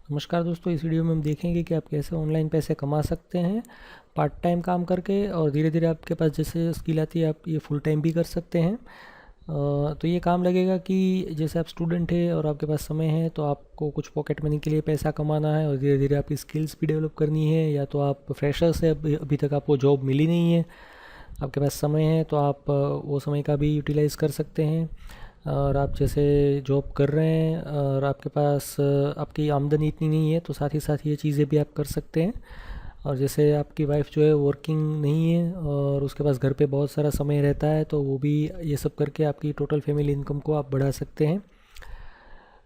नमस्कार दोस्तों, इस वीडियो में हम देखेंगे कि आप कैसे ऑनलाइन पैसे कमा सकते हैं पार्ट टाइम काम करके, और धीरे धीरे आपके पास जैसे स्किल आती है आप ये फुल टाइम भी कर सकते हैं। तो ये काम लगेगा कि जैसे आप स्टूडेंट हैं और आपके पास समय है तो आपको कुछ पॉकेट मनी के लिए पैसा कमाना है और धीरे धीरे आपकी स्किल्स भी डेवलप करनी है, या तो आप फ्रेशर्स है, अभी तक आपको जॉब मिली नहीं है, आपके पास समय है तो आप वो समय का भी यूटिलाइज़ कर सकते हैं। और आप जैसे जॉब कर रहे हैं और आपके पास आपकी आमदनी इतनी नहीं है तो साथ ही साथ ये चीज़ें भी आप कर सकते हैं। और जैसे आपकी वाइफ जो है वर्किंग नहीं है और उसके पास घर पे बहुत सारा समय रहता है तो वो भी ये सब करके आपकी टोटल फैमिली इनकम को आप बढ़ा सकते हैं।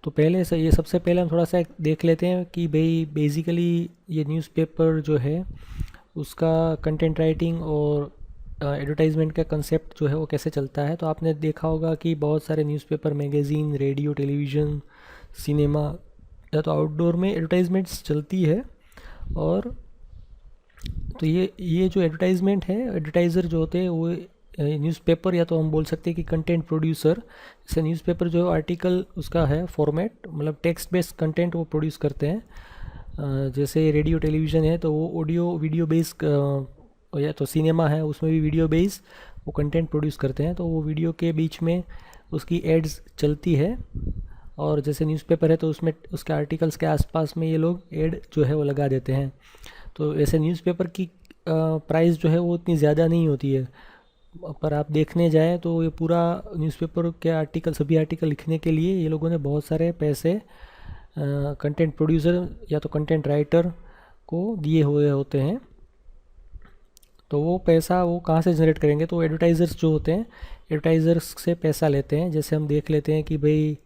तो पहले से ये सबसे पहले हम थोड़ा सा देख लेते हैं कि भाई बेसिकली ये न्यूज़पेपर जो है उसका कंटेंट राइटिंग और एडवर्टाइजमेंट का कंसेप्ट जो है वो कैसे चलता है। तो आपने देखा होगा कि बहुत सारे newspaper, magazine, radio, television, cinema या तो आउटडोर में एडवर्टाइजमेंट्स चलती है। और तो ये जो एडवर्टाइजमेंट है, एडवर्टाइज़र जो होते हैं वो न्यूज़पेपर, या तो हम बोल सकते हैं कि कंटेंट प्रोड्यूसर। जैसे न्यूज़पेपर जो है आर्टिकल उसका है फॉर्मेट, मतलब टेक्स्ट बेस्ड कंटेंट वो प्रोड्यूस करते हैं। जैसे रेडियो टेलीविज़न है तो वो ऑडियो वीडियो बेस्ड, या तो सिनेमा है उसमें भी वीडियो बेस्ड वो कंटेंट प्रोड्यूस करते हैं, तो वो वीडियो के बीच में उसकी एड्स चलती है। और जैसे न्यूज़पेपर है तो उसमें उसके आर्टिकल्स के आसपास में ये लोग एड जो है वो लगा देते हैं। तो ऐसे न्यूज़पेपर की प्राइस जो है वो इतनी ज़्यादा नहीं होती है, पर आप देखने जाएँ तो ये पूरा न्यूज़पेपर के आर्टिकल, सभी आर्टिकल लिखने के लिए ये लोगों ने बहुत सारे पैसे कंटेंट प्रोड्यूसर या तो कंटेंट राइटर को दिए हुए होते हैं। तो वो पैसा वो कहाँ से जनरेट करेंगे, तो एडवर्टाइज़र्स जो होते हैं एडवर्टाइज़र्स से पैसा लेते हैं। जैसे हम देख लेते हैं कि भाई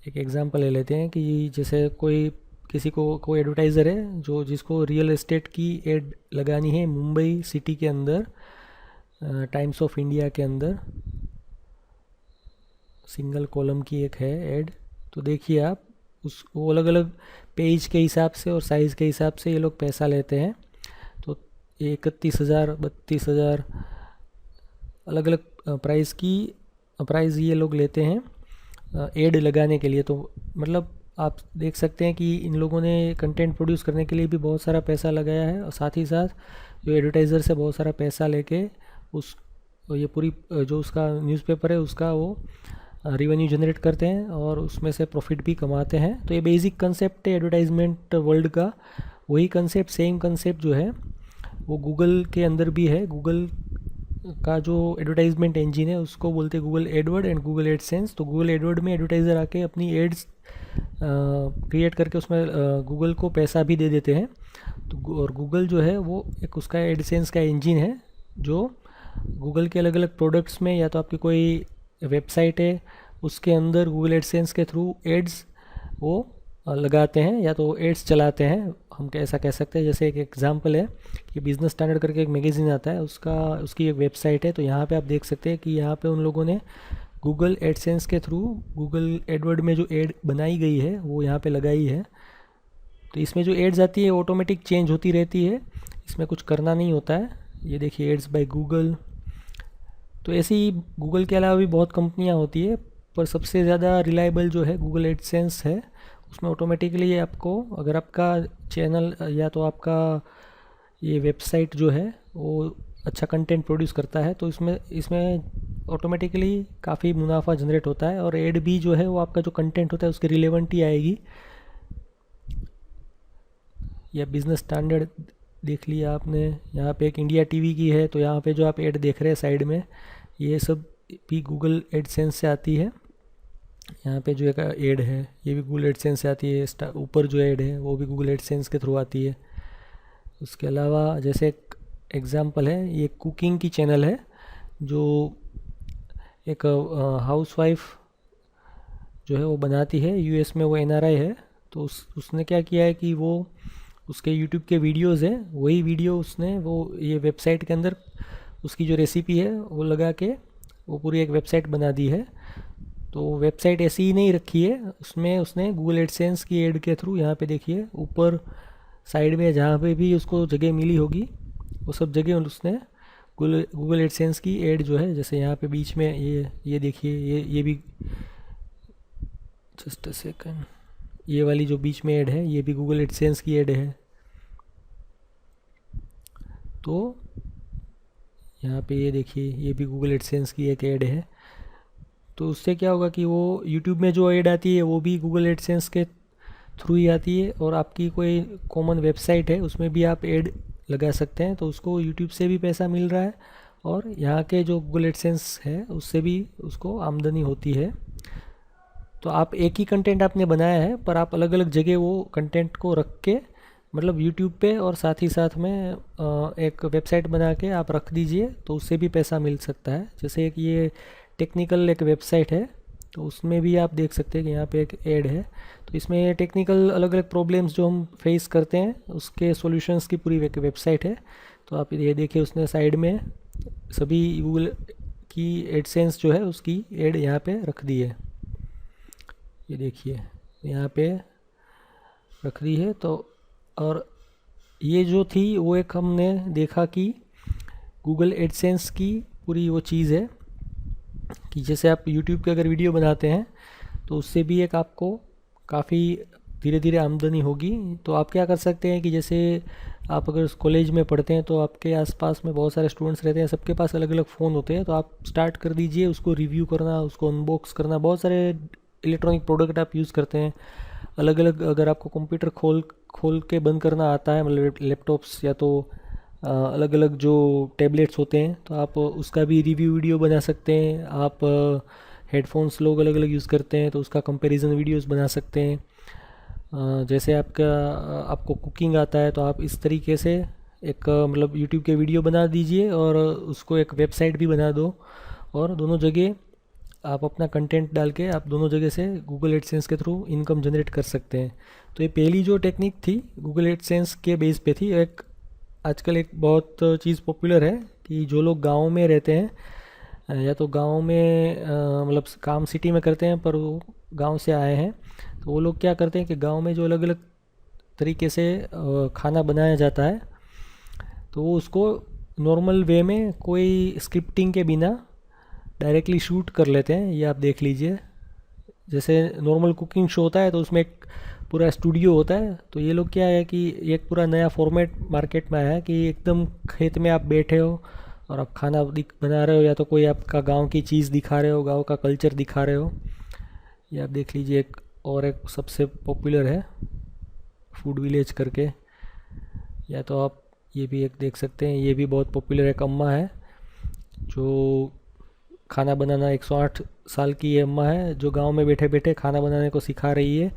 एक एग्जांपल ले लेते हैं कि जैसे किसी को कोई एडवर्टाइज़र है जो जिसको रियल एस्टेट की एड लगानी है मुंबई सिटी के अंदर, टाइम्स ऑफ इंडिया के अंदर सिंगल कॉलम की एक है एड। तो देखिए आप उस वो अलग अलग पेज के हिसाब से और साइज़ के हिसाब से ये लोग पैसा लेते हैं। तो 31,000, 32,000 अलग अलग प्राइस ये लोग लेते हैं एड लगाने के लिए। तो मतलब आप देख सकते हैं कि इन लोगों ने कंटेंट प्रोड्यूस करने के लिए भी बहुत सारा पैसा लगाया है, और साथ ही साथ जो एडवर्टाइज़र से बहुत सारा पैसा लेके उस ये पूरी जो उसका न्यूज़पेपर है उसका वो रिवेन्यू जनरेट करते हैं और उसमें से प्रॉफिट भी कमाते हैं। तो ये बेसिक कंसेप्ट है एडवर्टाइजमेंट वर्ल्ड का। वही कंसेप्ट, सेम कंसेप्ट जो है वो गूगल के अंदर भी है। गूगल का जो एडवर्टाइजमेंट इंजन है उसको बोलते हैं Google Edward and Google AdSense. तो गूगल एडवर्ड में एडवर्टाइज़र आके अपनी एड्स क्रिएट करके उसमें गूगल को पैसा भी दे देते हैं। तो और गूगल जो है वो एक उसका एडसेंस का इंजन है जो गूगल के अलग अलग प्रोडक्ट्स में, या तो आपकी कोई वेबसाइट है उसके अंदर गूगल एडसेंस के थ्रू एड्स वो लगाते हैं, या तो एड्स चलाते हैं। हम ऐसा कह सकते हैं। जैसे एक एग्जांपल है कि बिज़नेस स्टैंडर्ड करके एक मैगज़ीन आता है, उसकी एक वेबसाइट है। तो यहाँ पे आप देख सकते हैं कि यहाँ पे उन लोगों ने गूगल एडसेंस के थ्रू गूगल एडवर्ड में जो एड बनाई गई है वो यहाँ पे लगाई है। तो इसमें जो एड्स आती है ऑटोमेटिक चेंज होती रहती है, इसमें कुछ करना नहीं होता है। ये देखिए एड्स बाय गूगल। तो ऐसे ही गूगल के अलावा भी बहुत कंपनियाँ होती है, पर सबसे ज़्यादा रिलायबल जो है गूगल एडसेंस है। उसमें ऑटोमेटिकली आपको, अगर आपका चैनल या तो आपका ये वेबसाइट जो है वो अच्छा कंटेंट प्रोड्यूस करता है तो इसमें इसमें ऑटोमेटिकली काफ़ी मुनाफा जनरेट होता है, और एड भी जो है वो आपका जो कंटेंट होता है उसके रिलेवेंट ही आएगी। या बिज़नेस स्टैंडर्ड देख लिया आपने, यहाँ पे एक इंडिया टीवी की है, तो यहाँ पे जो आप एड देख रहे हैं साइड में ये सब भी गूगल एडसेंस से आती है। यहाँ पे जो एक एड है ये भी गूगल एडसेंस से आती है, ऊपर जो एड है वो भी गूगल एडसेंस के थ्रू आती है। उसके अलावा जैसे एक एग्जांपल है, ये कुकिंग की चैनल है जो एक हाउसवाइफ जो है वो बनाती है, यूएस में वो एनआरआई है। तो उसने क्या किया है कि वो उसके यूट्यूब के वीडियोस हैं वही वीडियो उसने वो ये वेबसाइट के अंदर उसकी जो रेसिपी है वो लगा के वो पूरी एक वेबसाइट बना दी है। तो वेबसाइट ऐसी ही नहीं रखी है, उसमें उसने गूगल एडसेंस की एड के थ्रू, यहाँ पे देखिए ऊपर साइड में जहाँ पे भी उसको जगह मिली होगी वो सब जगह उसने गूगल एडसेंस की एड जो है, जैसे यहाँ पे बीच में ये देखिए ये भी, जस्ट अ सेकंड, ये वाली जो बीच में ऐड है ये भी गूगल एडसेंस की ऐड है। तो यहाँ पे ये देखिए ये भी गूगल एडसेंस की एक ऐड है। तो उससे क्या होगा कि वो यूट्यूब में जो ऐड आती है वो भी गूगल एडसेंस के थ्रू ही आती है, और आपकी कोई कॉमन वेबसाइट है उसमें भी आप ऐड लगा सकते हैं, तो उसको यूट्यूब से भी पैसा मिल रहा है और यहाँ के जो गूगल एडसेंस है उससे भी उसको आमदनी होती है। तो आप एक ही कंटेंट आपने बनाया है पर आप अलग अलग जगह वो कंटेंट को रख के, मतलब यूट्यूब पे और साथ ही साथ में एक वेबसाइट बना के आप रख दीजिए तो उससे भी पैसा मिल सकता है। जैसे एक ये टेक्निकल एक वेबसाइट है तो उसमें भी आप देख सकते हैं कि यहाँ पे एक ऐड है। तो इसमें टेक्निकल अलग अलग प्रॉब्लम्स जो हम फेस करते हैं उसके सॉल्यूशंस की पूरी एक वेबसाइट है। तो आप ये देखिए उसने साइड में सभी गूगल की एडसेंस जो है उसकी ऐड यहाँ पे रख दी है। ये देखिए यहाँ पे रख दी है। तो और ये जो थी वो एक हमने देखा कि गूगल एडसेंस की पूरी वो चीज़ है कि जैसे आप यूट्यूब के अगर वीडियो बनाते हैं तो उससे भी एक आपको काफ़ी धीरे धीरे आमदनी होगी। तो आप क्या कर सकते हैं कि जैसे आप अगर कॉलेज में पढ़ते हैं तो आपके आसपास में बहुत सारे स्टूडेंट्स रहते हैं, सबके पास अलग अलग फ़ोन होते हैं, तो आप स्टार्ट कर दीजिए उसको रिव्यू करना, उसको अनबॉक्स करना। बहुत सारे इलेक्ट्रॉनिक प्रोडक्ट आप यूज़ करते हैं अलग अलग। अगर आपको कंप्यूटर खोल खोल के बंद करना आता है, मतलब लैपटॉप्स या तो अलग अलग जो टैबलेट्स होते हैं, तो आप उसका भी रिव्यू वीडियो बना सकते हैं। आप हेडफोन्स लोग अलग अलग यूज़ करते हैं तो उसका कंपैरिजन वीडियोस बना सकते हैं। जैसे आपको कुकिंग आता है तो आप इस तरीके से एक मतलब यूट्यूब के वीडियो बना दीजिए और उसको एक वेबसाइट भी बना दो, और दोनों जगह आप अपना कंटेंट डाल के आप दोनों जगह से गूगल एडसेंस के थ्रू इनकम जनरेट कर सकते हैं। तो ये पहली जो टेक्निक थी गूगल एडसेंस के बेस पे थी। एक आजकल एक बहुत चीज़ पॉपुलर है कि जो लोग गाँव में रहते हैं या तो गांव में मतलब काम सिटी में करते हैं पर वो गांव से आए हैं, तो वो लोग क्या करते हैं कि गांव में जो अलग अलग तरीके से खाना बनाया जाता है तो वो उसको नॉर्मल वे में कोई स्क्रिप्टिंग के बिना डायरेक्टली शूट कर लेते हैं। ये आप देख लीजिए, जैसे नॉर्मल कुकिंग शो होता है तो उसमें एक पूरा स्टूडियो होता है, तो ये लोग क्या है कि एक पूरा नया फॉर्मेट मार्केट में आया है कि एकदम खेत में आप बैठे हो और आप खाना बना रहे हो, या तो कोई आपका गांव की चीज़ दिखा रहे हो, गांव का कल्चर दिखा रहे हो। ये आप देख लीजिए एक और एक सबसे पॉपुलर है फूड विलेज करके, या तो आप ये भी एक देख सकते हैं, ये भी बहुत पॉपुलर एक अम्मा है जो खाना बनाना 108 साल की ये अम्मा है जो गांव में बैठे बैठे खाना बनाने को सिखा रही है।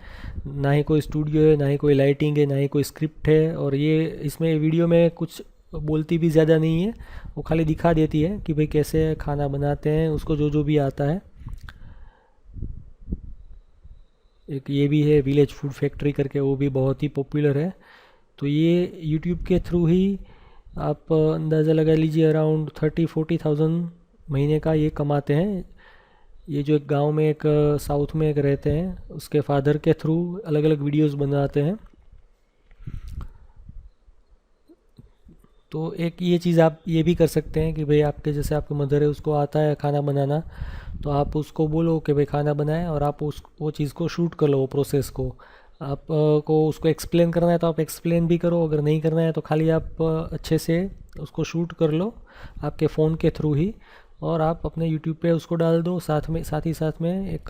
ना ही कोई स्टूडियो है, ना ही कोई लाइटिंग है, ना ही कोई स्क्रिप्ट है, और ये इसमें वीडियो में कुछ बोलती भी ज़्यादा नहीं है, वो खाली दिखा देती है कि भाई कैसे खाना बनाते हैं, उसको जो जो भी आता है। एक ये भी है विलेज फूड फैक्ट्री करके, वो भी बहुत ही पॉपुलर है। तो ये यूट्यूब के थ्रू ही आप अंदाज़ा लगा लीजिए अराउंड 30-40 थाउजेंड महीने का ये कमाते हैं। ये जो एक गांव में एक साउथ में एक रहते हैं उसके फादर के थ्रू अलग अलग वीडियोस बनाते हैं। तो एक ये चीज़ आप ये भी कर सकते हैं कि भाई आपके जैसे आपके मदर है उसको आता है खाना बनाना, तो आप उसको बोलो कि भाई खाना बनाए और आप उस वो चीज़ को शूट कर लो, वो प्रोसेस को आप को उसको एक्सप्लेन करना है तो आप एक्सप्लेन भी करो, अगर नहीं करना है तो खाली आप अच्छे से उसको शूट कर लो आपके फ़ोन के थ्रू ही, और आप अपने यूट्यूब पे उसको डाल दो। साथ ही साथ में एक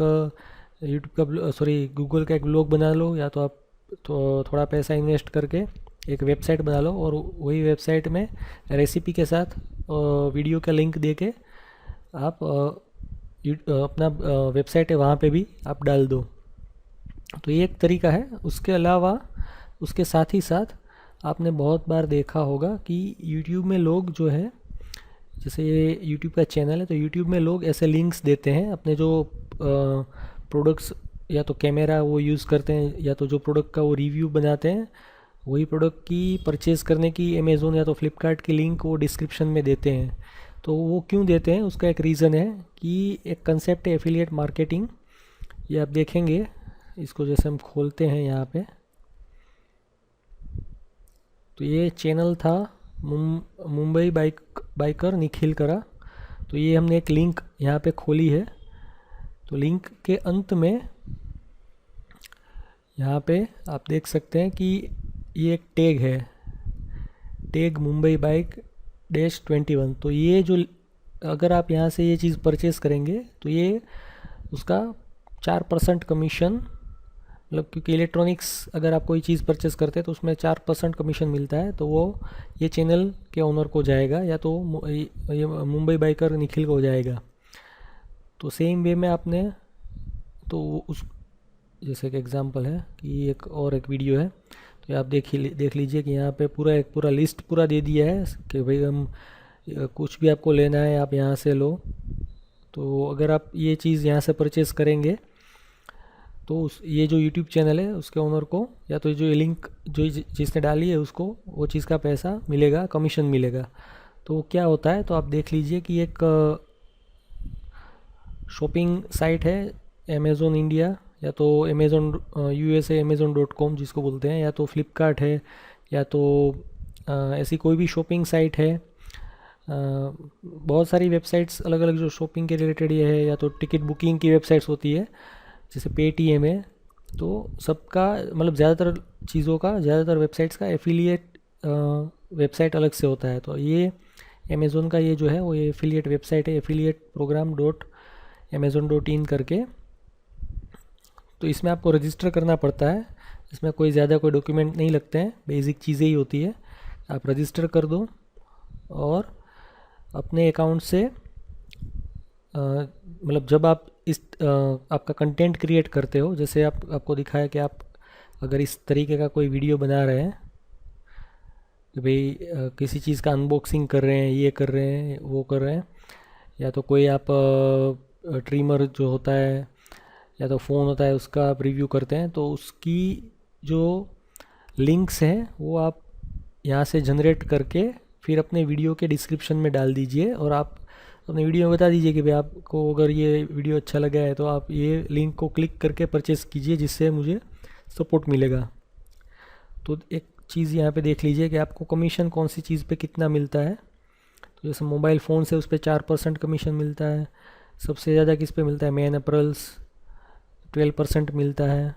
यूट्यूब का सॉरी गूगल का एक ब्लॉग बना लो, या तो आप तो थोड़ा पैसा इन्वेस्ट करके एक वेबसाइट बना लो और वही वेबसाइट में रेसिपी के साथ वीडियो का लिंक दे के आप अपना वेबसाइट है वहाँ पे भी आप डाल दो। तो ये एक तरीका है। उसके अलावा उसके साथ ही साथ आपने बहुत बार देखा होगा कि यूट्यूब में लोग जो है, जैसे ये यूट्यूब का चैनल है तो यूट्यूब में लोग ऐसे लिंक्स देते हैं अपने जो प्रोडक्ट्स या तो कैमरा वो यूज़ करते हैं या तो जो प्रोडक्ट का वो रिव्यू बनाते हैं, वही प्रोडक्ट की परचेज़ करने की अमेज़ोन या तो फ्लिपकार्ट की लिंक वो डिस्क्रिप्शन में देते हैं। तो वो क्यों देते हैं उसका एक रीज़न है कि एक कंसेप्ट है एफिलिएट मार्केटिंग। ये आप देखेंगे, इसको जैसे हम खोलते हैं यहाँ पे, तो ये चैनल था मुंबई बाइकर निखिल करा। तो ये हमने एक लिंक यहाँ पे खोली है, तो लिंक के अंत में यहाँ पे आप देख सकते हैं कि ये एक टैग है, टैग मुंबई बाइक डैश 21। तो ये जो, अगर आप यहाँ से ये चीज़ परचेज़ करेंगे तो ये उसका 4% कमीशन, मतलब क्योंकि इलेक्ट्रॉनिक्स अगर आप कोई चीज़ परचेज़ करते हैं तो उसमें 4% कमीशन मिलता है, तो वो ये चैनल के ओनर को जाएगा, या तो ये मुंबई बाइकर निखिल को जाएगा। तो सेम वे में आपने, तो उस, जैसे कि एग्जांपल है कि एक वीडियो है, तो आप देख लीजिए कि यहाँ पे पूरा लिस्ट पूरा दे दिया है कि भाई हम कुछ भी आपको लेना है आप यहाँ से लो। तो अगर आप ये चीज़ यहाँ से परचेज़ करेंगे तो ये जो यूट्यूब चैनल है उसके ओनर को, या तो जो ये लिंक जो जिसने डाली है उसको वो चीज़ का पैसा मिलेगा, कमीशन मिलेगा। तो क्या होता है, तो आप देख लीजिए कि एक शॉपिंग साइट है अमेज़ोन इंडिया, या तो अमेज़ोन USA amazon.com जिसको बोलते हैं, या तो फ्लिपकार्ट है, या तो ऐसी कोई भी शॉपिंग साइट है। बहुत सारी वेबसाइट्स अलग अलग जो शॉपिंग के रिलेटेड ये है, या तो टिकट बुकिंग की वेबसाइट्स होती है जैसे पेटीएम है। तो सबका मतलब ज़्यादातर वेबसाइट्स का एफिलिएट वेबसाइट अलग से होता है। तो ये अमेज़ोन का ये जो है वो ये एफिलिएट वेबसाइट है, affiliate program dot Amazon dot in करके। तो इसमें आपको रजिस्टर करना पड़ता है, इसमें कोई ज़्यादा कोई डॉक्यूमेंट नहीं लगते हैं, बेसिक चीज़ें ही होती है। आप रजिस्टर कर दो और अपने अकाउंट से मतलब जब आप आपका कंटेंट क्रिएट करते हो, जैसे आपको दिखाया कि आप अगर इस तरीके का कोई वीडियो बना रहे हैं कि भाई किसी चीज़ का अनबॉक्सिंग कर रहे हैं, ये कर रहे हैं, वो कर रहे हैं, या तो कोई आप ट्रिमर जो होता है या तो फ़ोन होता है उसका आप रिव्यू करते हैं, तो उसकी जो लिंक्स हैं वो आप यहाँ से जनरेट करके फिर अपने वीडियो के डिस्क्रिप्शन में डाल दीजिए, और आप अपने वीडियो में बता दीजिए कि भाई आपको अगर ये वीडियो अच्छा लगा है तो आप ये लिंक को क्लिक करके परचेज़ कीजिए, जिससे मुझे सपोर्ट मिलेगा। तो एक चीज़ यहाँ पे देख लीजिए कि आपको कमीशन कौन सी चीज़ पे कितना मिलता है। तो जैसे मोबाइल फ़ोन से उस पर 4% कमीशन मिलता है, सबसे ज़्यादा किस पे मिलता है, मैन अपरल्स 12% मिलता है।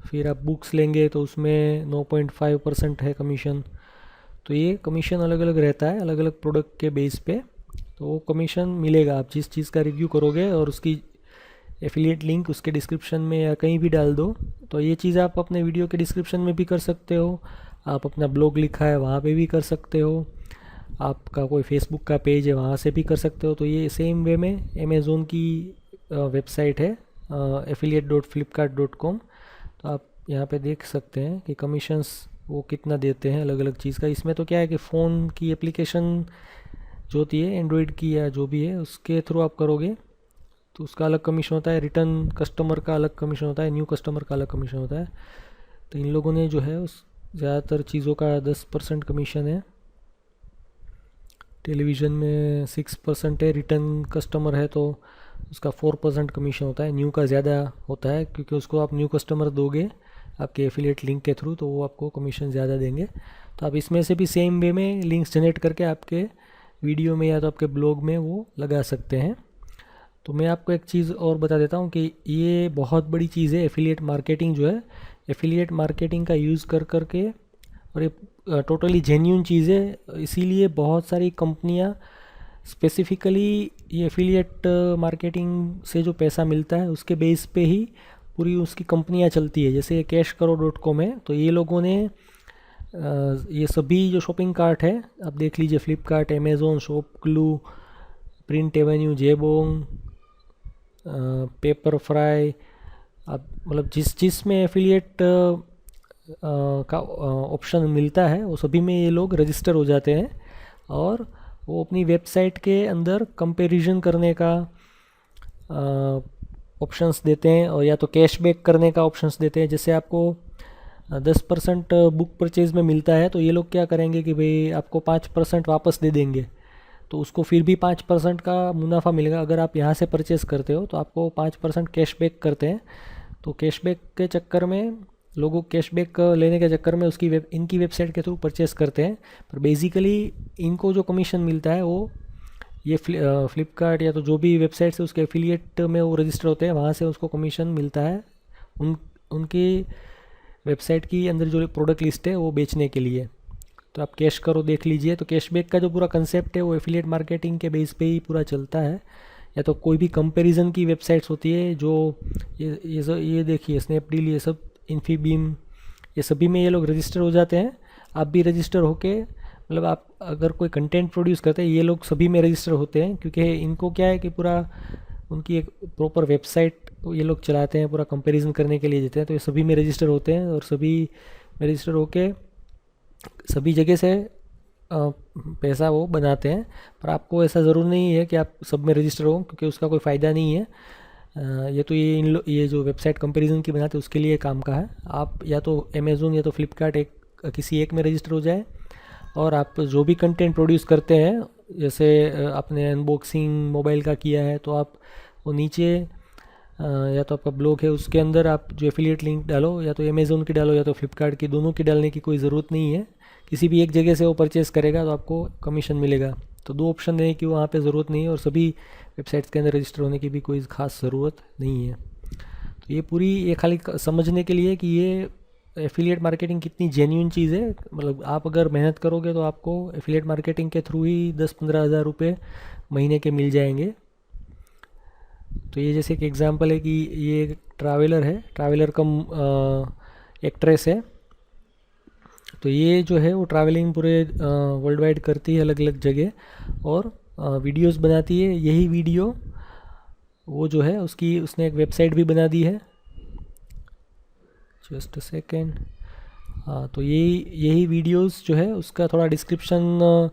फिर आप बुक्स लेंगे तो उसमें 9.5% है कमीशन। तो ये कमीशन अलग अलग रहता है अलग अलग प्रोडक्ट के बेस पे, तो वो कमीशन मिलेगा। आप जिस चीज़ का रिव्यू करोगे और उसकी एफिलिएट लिंक उसके डिस्क्रिप्शन में या कहीं भी डाल दो, तो ये चीज़ आप अपने वीडियो के डिस्क्रिप्शन में भी कर सकते हो, आप अपना ब्लॉग लिखा है वहाँ पे भी कर सकते हो, आपका कोई फेसबुक का पेज है वहाँ से भी कर सकते हो। तो ये सेम वे में अमेज़ोन की वेबसाइट है affiliate.flipkart.com। तो आप यहाँ पे देख सकते हैं कि कमीशंस वो कितना देते हैं अलग अलग चीज़ का। इसमें तो क्या है कि फ़ोन की एप्लीकेशन जो होती है एंड्रॉयड की या जो भी है उसके थ्रू आप करोगे तो उसका अलग कमीशन होता है, रिटर्न कस्टमर का अलग कमीशन होता है, न्यू कस्टमर का अलग कमीशन होता है। तो इन लोगों ने जो है उस ज़्यादातर चीज़ों का 10% कमीशन है, टेलीविज़न में 6% है, रिटर्न कस्टमर है तो उसका 4% कमीशन होता है। न्यू का ज़्यादा होता है क्योंकि उसको आप न्यू कस्टमर दोगे आपके एफिलिएट लिंक के थ्रू तो वो आपको कमीशन ज़्यादा देंगे। तो आप इसमें से भी सेम वे में लिंक्स जनरेट करके आपके वीडियो में या तो आपके ब्लॉग में वो लगा सकते हैं। तो मैं आपको एक चीज़ और बता देता हूँ कि ये बहुत बड़ी चीज़ है एफिलिएट मार्केटिंग जो है, एफिलिएट मार्केटिंग का यूज़ कर करके, और ये टोटली जेन्यून चीज़ है, इसीलिए बहुत सारी कंपनियाँ स्पेसिफ़िकली ये एफिलिएट मार्केटिंग से जो पैसा मिलता है उसके बेस पे ही पूरी उसकी कंपनियाँ चलती है। जैसे cashkaro.com है, तो ये लोगों ने ये सभी जो शॉपिंग कार्ट है आप देख लीजिए, Flipkart, Amazon, ShopClues, Print Avenue, Jabong, Pepperfry, आप मतलब जिस में एफिलिएट का ऑप्शन मिलता है वो सभी में ये लोग रजिस्टर हो जाते हैं, और वो अपनी वेबसाइट के अंदर कंपैरिजन करने का ऑप्शंस देते हैं, और या तो कैशबैक करने का ऑप्शंस देते हैं। जैसे आपको 10% बुक परचेज़ में मिलता है तो ये लोग क्या करेंगे कि भाई आपको 5% वापस दे देंगे, तो उसको फिर भी 5% का मुनाफा मिलेगा। अगर आप यहाँ से परचेज़ करते हो तो आपको 5% कैशबैक करते हैं। तो कैशबैक के चक्कर में लोगों कैशबैक लेने के चक्कर में इनकी वेबसाइट के थ्रू परचेज़ करते हैं, पर बेसिकली इनको जो कमीशन मिलता है वो ये फ्लिपकार्ट या तो जो भी वेबसाइट से उसके एफिलिएट में वो रजिस्टर होते हैं वहाँ से उसको कमीशन मिलता है। उनकी वेबसाइट की अंदर जो प्रोडक्ट लिस्ट है वो बेचने के लिए। तो आप कैश करो देख लीजिए। तो कैशबैक का जो पूरा कंसेप्ट है वो एफिलिएट मार्केटिंग के बेस पे ही पूरा चलता है। या तो कोई भी कंपैरिजन की वेबसाइट्स होती है जो ये देखिए स्नैपडील, ये सब इन्फीबीम, ये सभी में ये लोग रजिस्टर हो जाते हैं। आप भी रजिस्टर होके, मतलब आप अगर कोई कंटेंट प्रोड्यूस करते हैं, ये लोग सभी में रजिस्टर होते हैं, क्योंकि इनको क्या है कि पूरा उनकी एक प्रॉपर वेबसाइट ये लोग चलाते हैं, पूरा कंपैरिजन करने के लिए देते हैं। तो ये सभी में रजिस्टर होते हैं और सभी में रजिस्टर होके सभी जगह से पैसा वो बनाते हैं। पर आपको ऐसा ज़रूर नहीं है कि आप सब में रजिस्टर हो, क्योंकि उसका कोई फ़ायदा नहीं है। ये तो ये जो वेबसाइट कंपैरिजन की बनाते हैं उसके लिए काम का है। आप या तो अमेज़ोन या तो फ्लिपकार्ट किसी एक में रजिस्टर हो जाए, और आप जो भी कंटेंट प्रोड्यूस करते हैं, जैसे आपने अनबॉक्सिंग मोबाइल का किया है, तो आप वो नीचे या तो आपका ब्लॉग है उसके अंदर आप जो एफिलिएट लिंक डालो, या तो अमेज़ोन की डालो या तो फ्लिपकार्ट की, दोनों की डालने की कोई ज़रूरत नहीं है। किसी भी एक जगह से वो परचेज़ करेगा तो आपको कमीशन मिलेगा। तो दो ऑप्शन देने की वहाँ पे ज़रूरत नहीं है, और सभी वेबसाइट्स के अंदर रजिस्टर होने की भी कोई ख़ास ज़रूरत नहीं है। तो ये पूरी ये खाली समझने के लिए कि ये एफिलिएट मार्केटिंग कितनी जेन्युइन चीज़ है। मतलब आप अगर मेहनत करोगे तो आपको एफिलिएट मार्केटिंग के थ्रू ही 10-15 हज़ार रुपये महीने के मिल जाएंगे। तो ये जैसे एक एग्जांपल है कि ये एक ट्रैवलर है, ट्रैवलर कम एक्ट्रेस है। तो ये जो है वो ट्रैवलिंग पूरे वर्ल्ड वाइड करती है अलग अलग जगह, और वीडियोस बनाती है। यही वीडियो वो जो है उसने एक वेबसाइट भी बना दी है। Just a second. हाँ, तो यही वीडियोस जो है उसका थोड़ा डिस्क्रिप्शन,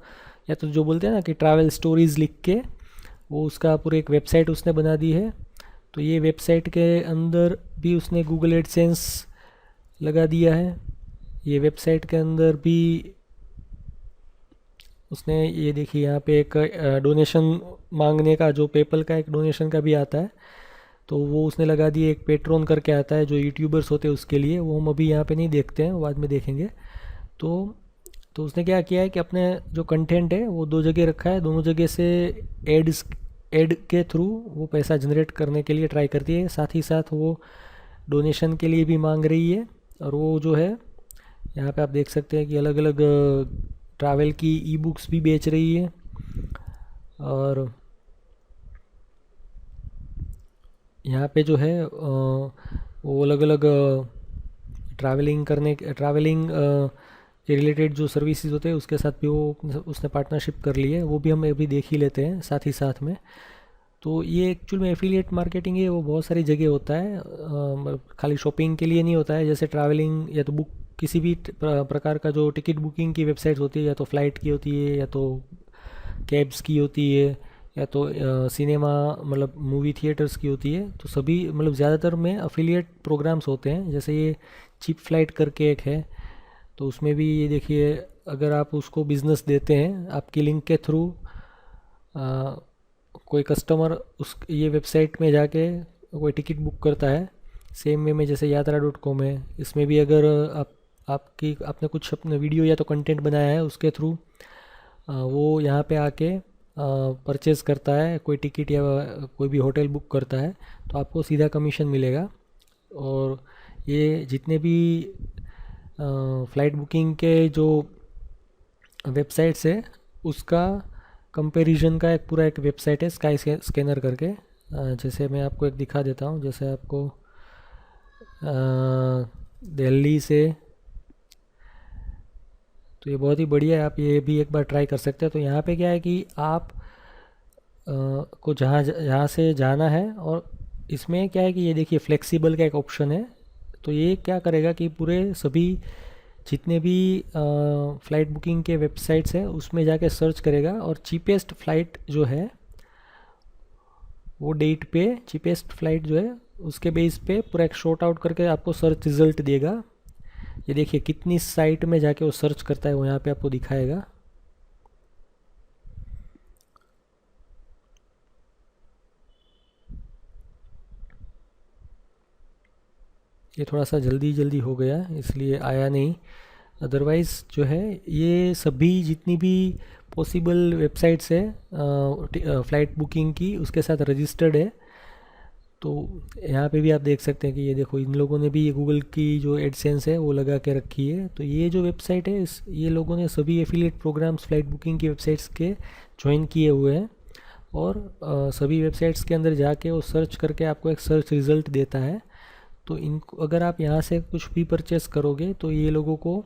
या तो जो बोलते हैं ना कि ट्रैवल स्टोरीज़ लिख के, वो उसका पूरे एक वेबसाइट उसने बना दी है। तो ये वेबसाइट के अंदर भी उसने गूगल एडसेंस लगा दिया है। ये वेबसाइट के अंदर भी उसने, ये देखिए यहाँ पे एक डोनेशन मांगने का, जो पेपल का एक डोनेशन का भी आता है, तो वो उसने लगा दिए। एक पेट्रोन करके आता है जो यूट्यूबर्स होते हैं उसके लिए, वो हम अभी यहाँ पे नहीं देखते हैं, वो बाद में देखेंगे। तो तो उसने क्या किया है कि अपने जो कंटेंट है वो दो जगह रखा है, दोनों जगह से एड के थ्रू वो पैसा जनरेट करने के लिए ट्राई करती है। साथ ही साथ वो डोनेशन के लिए भी मांग रही है। और वो जो है यहाँ पे आप देख सकते हैं कि अलग अलग ट्रैवल की ई बुक्स भी बेच रही है। और यहाँ पे जो है वो अलग अलग ट्रैवलिंग के रिलेटेड जो सर्विसेज होते हैं उसके साथ भी वो उसने पार्टनरशिप कर ली है, वो भी हम अभी देख ही लेते हैं साथ ही साथ में। तो ये एक्चुअल में एफिलिएट मार्केटिंग है, वो बहुत सारी जगह होता है, खाली शॉपिंग के लिए नहीं होता है। जैसे ट्रैवलिंग या तो बुक, किसी भी प्रकार का जो टिकट बुकिंग की वेबसाइट्स होती है, या तो फ़्लाइट की होती है, या तो कैब्स की होती है, या तो सिनेमा मतलब मूवी थिएटर्स की होती है। तो सभी मतलब ज़्यादातर में अफिलिएट प्रोग्राम्स होते हैं। जैसे ये चीप फ्लाइट करके एक है, तो उसमें भी ये देखिए, अगर आप उसको बिज़नेस देते हैं आपकी लिंक के थ्रू, कोई कस्टमर उस ये वेबसाइट में जाके कोई टिकट बुक करता है, सेम वे में जैसे यात्रा.com है, इसमें भी अगर आपने कुछ अपने वीडियो या तो कंटेंट बनाया है उसके थ्रू वो यहाँ पे आके परचेज़ करता है कोई टिकट या कोई भी होटल बुक करता है, तो आपको सीधा कमीशन मिलेगा। और ये जितने भी फ़्लाइट बुकिंग के जो वेबसाइट्स है उसका कंपैरिजन का एक पूरा एक वेबसाइट है स्काई स्कैनर करके। जैसे मैं आपको एक दिखा देता हूँ। जैसे आपको दिल्ली से, तो ये बहुत ही बढ़िया है, आप ये भी एक बार ट्राई कर सकते हैं। तो यहाँ पे क्या है कि आप को जहाँ से जाना है, और इसमें क्या है कि ये देखिए फ्लेक्सिबल का एक ऑप्शन है। तो ये क्या करेगा कि पूरे सभी जितने भी फ़्लाइट बुकिंग के वेबसाइट्स हैं उसमें जाके सर्च करेगा, और चीपेस्ट फ़्लाइट जो है वो डेट पे चीपेस्ट फ़्लाइट जो है उसके बेस पे पूरा एक शॉर्ट आउट करके आपको सर्च रिज़ल्ट देगा। ये देखिए कितनी साइट में जाके वो सर्च करता है, वो यहाँ पे आपको दिखाएगा। ये थोड़ा सा जल्दी जल्दी हो गया इसलिए आया नहीं, अदरवाइज़ जो है ये सभी जितनी भी पॉसिबल वेबसाइट्स है फ़्लाइट बुकिंग की उसके साथ रजिस्टर्ड है। तो यहाँ पे भी आप देख सकते हैं कि ये देखो, इन लोगों ने भी ये गूगल की जो एडसेंस है वो लगा के रखी है। तो ये जो वेबसाइट है, ये लोगों ने सभी एफिलिएट प्रोग्राम्स फ्लाइट बुकिंग की वेबसाइट्स के ज्वाइन किए हुए हैं, और सभी वेबसाइट्स के अंदर जाके वो सर्च करके आपको एक सर्च रिज़ल्ट देता है। तो इनको अगर आप यहाँ से कुछ भी परचेस करोगे तो ये लोगों को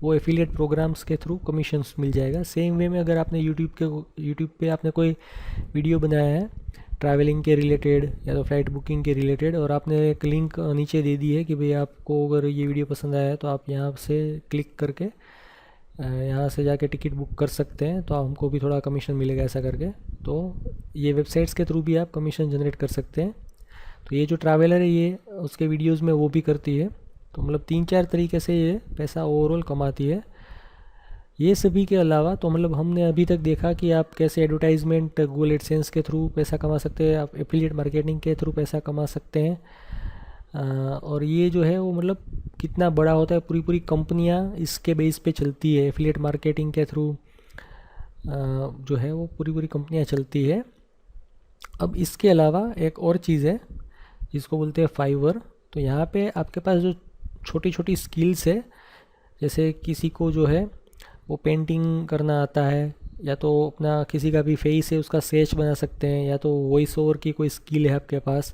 वो एफिलिएट प्रोग्राम्स के थ्रू कमीशंस मिल जाएगा। सेम वे में अगर आपने यूट्यूब पे आपने कोई वीडियो बनाया है ट्रैवलिंग के रिलेटेड या तो फ्लाइट बुकिंग के रिलेटेड, और आपने एक लिंक नीचे दे दी है कि भाई आपको अगर ये वीडियो पसंद आया है तो आप यहाँ से क्लिक करके यहाँ से जाके टिकट बुक कर सकते हैं, तो हमको भी थोड़ा कमीशन मिलेगा ऐसा करके। तो ये वेबसाइट्स के थ्रू भी आप कमीशन जनरेट कर सकते हैं। तो ये जो ट्रैवलर है ये उसके वीडियोस में वो भी करती है। तो मतलब 3-4 तरीके से ये पैसा ओवरऑल कमाती है। ये सभी के अलावा तो मतलब हमने अभी तक देखा कि आप कैसे एडवर्टाइजमेंट गूगल एडसेंस के थ्रू पैसा कमा सकते हैं, आप एफिलिएट मार्केटिंग के थ्रू पैसा कमा सकते हैं। और ये जो है वो मतलब कितना बड़ा होता है, पूरी पूरी कंपनियां इसके बेस पे चलती है, एफिलिएट मार्केटिंग के थ्रू जो है वो पूरी पूरी कंपनियां चलती है। अब इसके अलावा एक और चीज़ है जिसको बोलते हैं फाइवर। तो यहाँ पे आपके पास जो छोटी छोटी स्किल्स है, जैसे किसी को जो है वो पेंटिंग करना आता है, या तो अपना किसी का भी फेस है उसका स्केच बना सकते हैं, या तो वॉइस ओवर की कोई स्किल है आपके पास,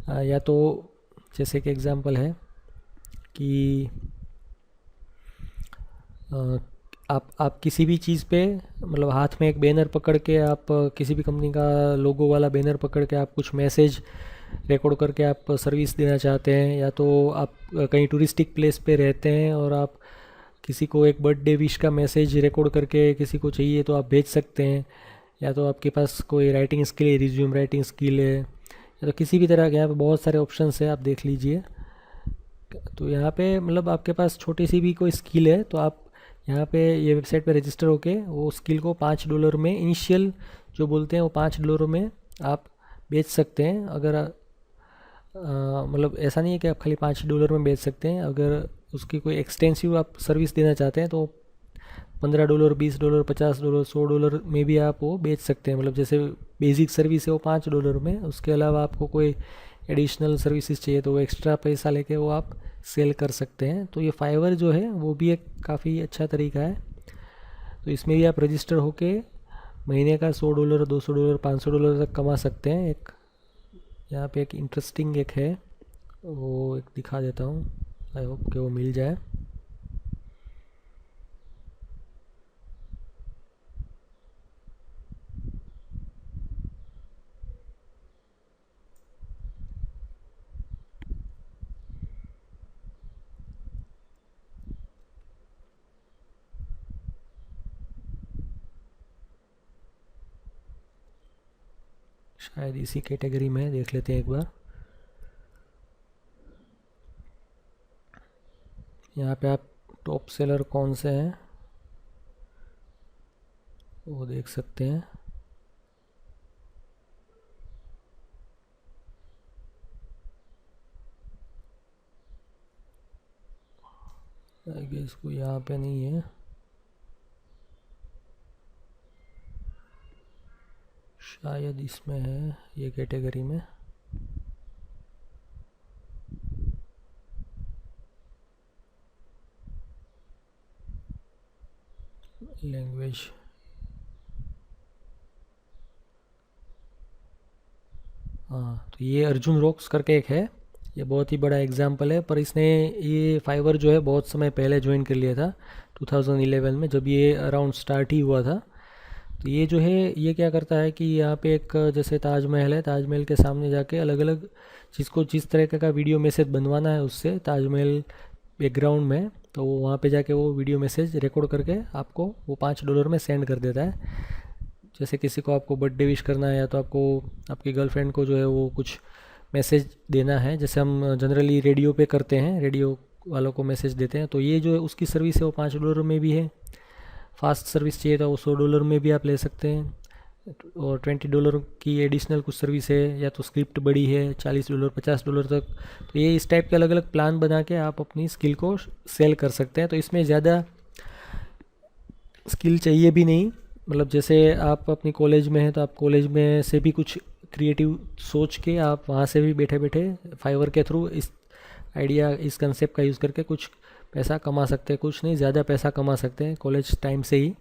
या तो जैसे कि एग्जांपल है कि आप किसी भी चीज़ पे मतलब हाथ में एक बैनर पकड़ के आप किसी भी कंपनी का लोगो वाला बैनर पकड़ के आप कुछ मैसेज रिकॉर्ड करके आप सर्विस देना चाहते हैं, या तो आप कहीं टूरिस्टिक प्लेस पे रहते हैं और आप किसी को एक बर्थडे विश का मैसेज रिकॉर्ड करके किसी को चाहिए तो आप भेज सकते हैं, या तो आपके पास कोई राइटिंग स्किल है, रिज्यूम राइटिंग स्किल है, या तो किसी भी तरह के यहाँ पे बहुत सारे ऑप्शंस है, आप देख लीजिए। तो यहाँ पे मतलब आपके पास छोटी सी भी कोई स्किल है तो आप यहाँ पे ये वेबसाइट पे रजिस्टर होके वो स्किल को $5 में इनिशियल जो बोलते हैं वो $5 में आप बेच सकते हैं। अगर मतलब ऐसा नहीं है कि आप खाली $5 में बेच सकते हैं, अगर उसकी कोई एक्सटेंसिव आप सर्विस देना चाहते हैं तो $15, $20, $50, $100 में भी आप वो बेच सकते हैं। मतलब जैसे बेसिक सर्विस है वो $5 में, उसके अलावा आपको कोई एडिशनल सर्विसेज चाहिए तो वो एक्स्ट्रा पैसा लेके वो आप सेल कर सकते हैं। तो ये फाइवर जो है वो भी एक काफ़ी अच्छा तरीका है। तो इसमें भी आप रजिस्टर होके महीने का $100, $200, $500 तक कमा सकते हैं। एक यहाँ पे एक इंटरेस्टिंग एक है, वो एक दिखा देता हूँ, आई होप कि वो मिल जाए। शायद इसी कैटेगरी में देख लेते हैं एक बार। यहाँ पे आप टॉप सेलर कौन से हैं वो देख सकते हैं। आई गेस को यहाँ पे नहीं है, शायद इसमें है ये कैटेगरी में। लैंग्वेज हाँ, तो ये अर्जुन रॉक्स करके एक है, ये बहुत ही बड़ा एग्जाम्पल है, पर इसने ये फाइवर जो है बहुत समय पहले ज्वाइन कर लिया था 2011 में, जब ये अराउंड स्टार्ट ही हुआ था। तो ये जो है ये क्या करता है कि यहाँ पे एक जैसे ताजमहल है, ताजमहल के सामने जाके अलग अलग जिसको जिस तरह का वीडियो मैसेज बनवाना है उससे ताजमहल बैकग्राउंड में, तो वो वहाँ पे जाके वो वीडियो मैसेज रिकॉर्ड करके आपको वो $5 में सेंड कर देता है। जैसे किसी को आपको बर्थडे विश करना है, या तो आपको आपकी गर्लफ्रेंड को जो है वो कुछ मैसेज देना है, जैसे हम जनरली रेडियो पे करते हैं, रेडियो वालों को मैसेज देते हैं, तो ये जो है उसकी सर्विस है वो $5 में भी है। फास्ट सर्विस चाहिए तो वो $100 में भी आप ले सकते हैं, और $20 की एडिशनल कुछ सर्विस है, या तो स्क्रिप्ट बड़ी है $40 $50 तक। तो ये इस टाइप के अलग अलग प्लान बना के आप अपनी स्किल को सेल कर सकते हैं। तो इसमें ज़्यादा स्किल चाहिए भी नहीं, मतलब जैसे आप अपनी कॉलेज में हैं तो आप कॉलेज में से भी कुछ क्रिएटिव सोच के आप वहाँ से भी बैठे बैठे फाइवर के थ्रू इस कंसेप्ट का यूज़ करके कुछ पैसा कमा सकते हैं, कुछ नहीं ज़्यादा पैसा कमा सकते हैं कॉलेज टाइम से ही।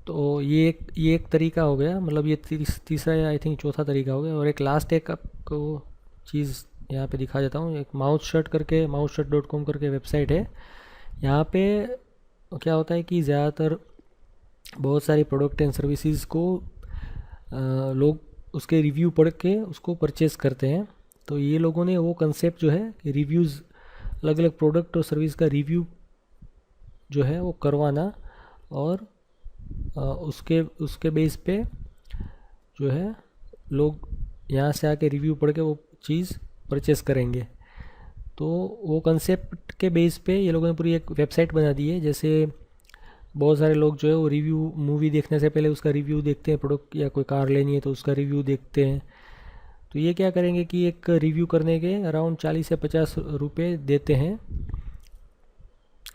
तो ये एक तरीका हो गया, मतलब ये तीसरा या आई थिंक चौथा तरीका हो गया। और एक लास्ट एक आपको चीज़ यहाँ पे दिखा देता हूँ। एक mouthshut.com करके वेबसाइट है। यहाँ पे क्या होता है कि ज़्यादातर बहुत सारी प्रोडक्ट एंड सर्विसेज को लोग उसके रिव्यू पढ़ के उसको परचेज़ करते हैं। तो ये लोगों ने वो कंसेप्ट जो है कि रिव्यूज़, अलग अलग प्रोडक्ट और सर्विस का रिव्यू जो है वो करवाना, और उसके उसके बेस पे जो है लोग यहाँ से आके रिव्यू पढ़ के वो चीज़ परचेस करेंगे। तो वो कंसेप्ट के बेस पे ये लोगों ने पूरी एक वेबसाइट बना दी है। जैसे बहुत सारे लोग जो है वो रिव्यू, मूवी देखने से पहले उसका रिव्यू देखते हैं, प्रोडक्ट या कोई कार लेनी है तो उसका रिव्यू देखते हैं। तो ये क्या करेंगे कि एक रिव्यू करने के अराउंड 40 से 50 रुपये देते हैं।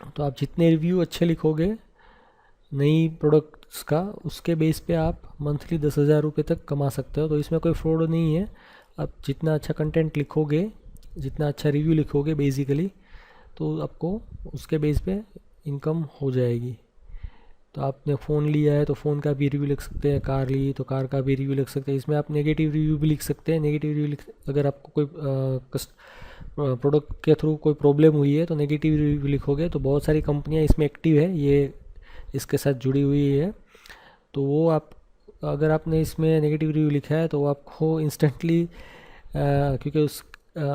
तो आप जितने रिव्यू अच्छे लिखोगे नई प्रोडक्ट्स का, उसके बेस पे आप मंथली 10,000 रुपये तक कमा सकते हो। तो इसमें कोई फ्रॉड नहीं है। आप जितना अच्छा कंटेंट लिखोगे, जितना अच्छा रिव्यू लिखोगे बेसिकली, तो आपको उसके बेस पे इनकम हो जाएगी। तो आपने फ़ोन लिया है तो फ़ोन का भी रिव्यू लिख सकते हैं, कार ली तो कार का भी रिव्यू लिख सकते हैं। इसमें आप नेगेटिव रिव्यू भी लिख सकते हैं। नेगेटिव रिव्यू अगर आपको कोई प्रोडक्ट के थ्रू कोई प्रॉब्लम हुई है तो नेगेटिव रिव्यू लिखोगे तो बहुत सारी कंपनियां इसमें एक्टिव है, ये इसके साथ जुड़ी हुई है। तो वो आप, अगर आपने इसमें नेगेटिव रिव्यू लिखा है तो वो आपको इंस्टेंटली, क्योंकि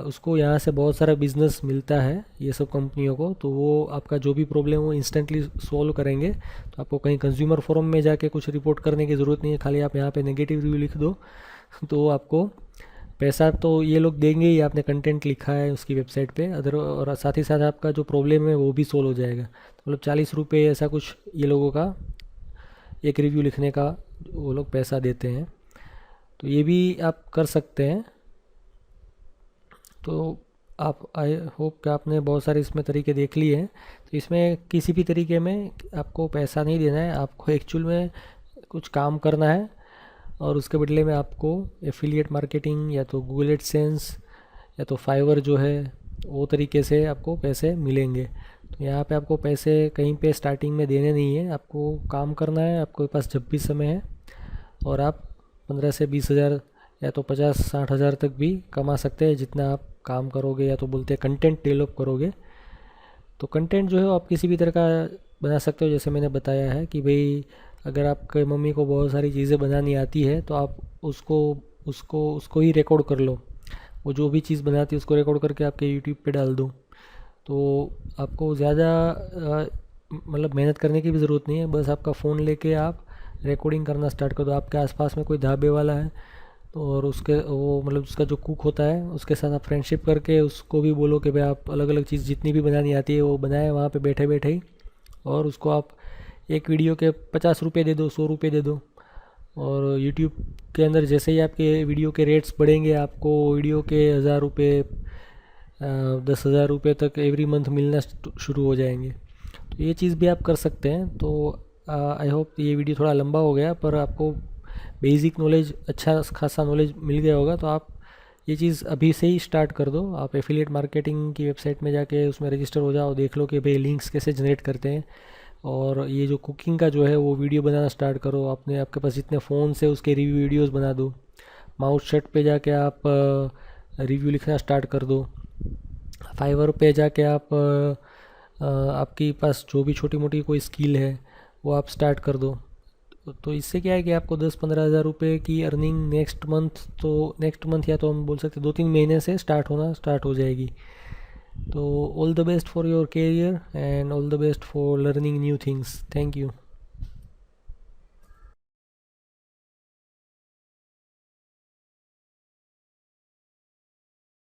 उसको यहाँ से बहुत सारा बिजनेस मिलता है ये सब कंपनियों को, तो वो आपका जो भी प्रॉब्लम वो इंस्टेंटली सॉल्व करेंगे। तो आपको कहीं कंज्यूमर फोरम में जाके कुछ रिपोर्ट करने की ज़रूरत नहीं है, खाली आप यहाँ पे नेगेटिव रिव्यू लिख दो तो आपको पैसा तो ये लोग देंगे ही, आपने कंटेंट लिखा है उसकी वेबसाइट पे। अदर और साथ ही साथ आपका जो प्रॉब्लम है वो भी सोल्व हो जाएगा। तो मतलब 40 रुपये ऐसा कुछ ये लोगों का एक रिव्यू लिखने का वो लोग पैसा देते हैं। तो ये भी आप कर सकते हैं। तो आप, आई होप कि आपने बहुत सारे इसमें तरीके देख लिए हैं। तो इसमें किसी भी तरीके में आपको पैसा नहीं देना है, आपको एक्चुअल में कुछ काम करना है और उसके बदले में आपको एफिलिएट मार्केटिंग या तो गूगल एडसेंस या तो फाइवर जो है वो तरीके से आपको पैसे मिलेंगे। तो यहाँ पे आपको पैसे कहीं पे स्टार्टिंग में देने नहीं है, आपको काम करना है आपके पास जब भी समय है, और आप 15 से 20 हज़ार या तो 50-60 हज़ार तक भी कमा सकते हैं जितना आप काम करोगे, या तो बोलते हैं कंटेंट डेवलप करोगे। तो कंटेंट जो है आप किसी भी तरह का बना सकते हो। जैसे मैंने बताया है कि भाई अगर आपके मम्मी को बहुत सारी चीज़ें बनानी आती है तो आप उसको उसको उसको ही रिकॉर्ड कर लो, वो जो भी चीज़ बनाती है उसको रिकॉर्ड करके आपके यूट्यूब पे डाल दो। तो आपको ज़्यादा मतलब मेहनत करने की भी ज़रूरत नहीं है, बस आपका फ़ोन लेके आप रिकॉर्डिंग करना स्टार्ट कर दो। आपके आसपास में कोई ढाबे वाला है तो, और उसके वो मतलब उसका जो कुक होता है उसके साथ आप फ्रेंडशिप करके उसको भी बोलो कि भाई आप अलग अलग चीज़ जितनी भी बनानी आती है वो बनाए वहाँ पे बैठे बैठे ही, और उसको आप एक वीडियो के 50 रुपये दे दो, 100 रुपये दे दो। और यूट्यूब के अंदर जैसे ही आपके वीडियो के रेट्स बढ़ेंगे आपको वीडियो के 1,000 रुपये 10,000 रुपये तक एवरी मंथ मिलना शुरू हो जाएंगे। तो ये चीज़ भी आप कर सकते हैं। तो आई होप ये वीडियो थोड़ा लंबा हो गया पर आपको बेसिक नॉलेज, अच्छा खासा नॉलेज मिल गया होगा। तो आप ये चीज़ अभी से ही स्टार्ट कर दो। आप एफिलिएट मार्केटिंग की वेबसाइट में जाके उसमें रजिस्टर हो जाओ, देख लो कि भाई लिंक्स कैसे जनरेट करते हैं, और ये जो कुकिंग का जो है वो वीडियो बनाना स्टार्ट करो। आपके पास जितने फ़ोन से उसके रिव्यू वीडियोस बना दो। माउथ शट पे जाके आप रिव्यू लिखना स्टार्ट कर दो। फाइवर पे जाके आप आपके पास जो भी छोटी मोटी कोई स्किल है वो आप स्टार्ट कर दो। तो इससे क्या है कि आपको 10-15 हज़ार रुपये की अर्निंग नेक्स्ट मंथ या तो हम बोल सकते 2-3 महीने से स्टार्ट हो जाएगी। तो all the best for your career and all the best for learning new things. Thank you.